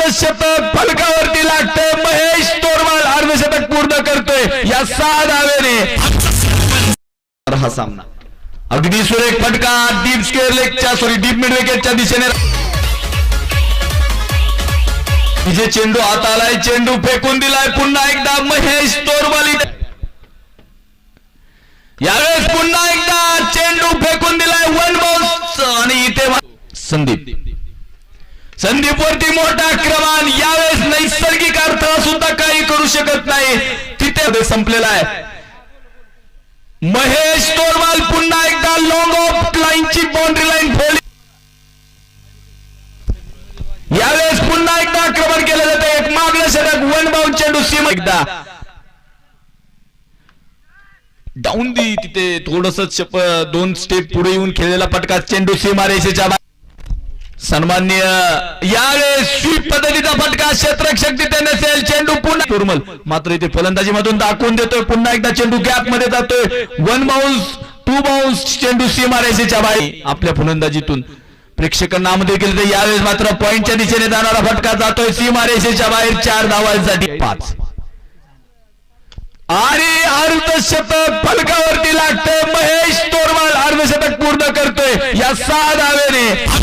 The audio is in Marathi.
अर्धशतक फलकावरती लागतंय. महेश तोरवाल अर्धशतक पूर्ण करतोय या 6 धावेने. हा सामना अगदी सुरेख फटका डीप स्क्वेअर लेगच्या डीप मिड विकेटच्या दिशेने. विजय चेंडू हात आलाय, चेंडू फेकून दिलाय पुन्हा एकदा महेश तोरवाल. यावेळेस पुन्हा एकदा चेंडू फेकून दिलाय वन बाउन्स आणि इथे संदीप वरती मोठा आक्रमण. यावेळेस नैसर्गिक अर्थ सुद्धा काही करू शकत नाही, तिथे संपलेला आहे. महेश तोरवाल पुन्हा एकदा लॉंग ऑफ लाईनची बाउंड्री लाईन फोडली. यावेळेस पुन्हा एकदा आक्रमण केलं जातं. एक मागलं षटक वन बाउंड चेंडू सीमा एकदा डाऊन दी तिथे थोडस 2 स्टेप पुढे येऊन खेळलेला फटका चेंडू सीमा रेषेच्या सन्मान्य. यावेळेस स्वीप पद्धतीचा फटका क्षेत्ररक्षक तिथे नसेल. चेंडू पुन्हा तुरमल मात्र इथे फलंदाजी मधून दाखवून देतोय. पुन्हा एकदा चेंडू गॅप मध्ये जातोय. 1 बाउन्स 2 बाउन्स चेंडू सीमा रेषेच्या बाहेर. आपल्या फलंदाजीतून प्रेक्षकांना आमंत्रित केले तर यावेळेस मात्र पॉइंटच्या दिशेने जाणारा फटका जातोय सीमा रेषेच्या बाहेर. 4 धावांसाठी 5 आणि अर्धशतक फलकावरती लागतंय. महेश तोरवाल अर्धशतक पूर्ण करतोय या 6 धावेने.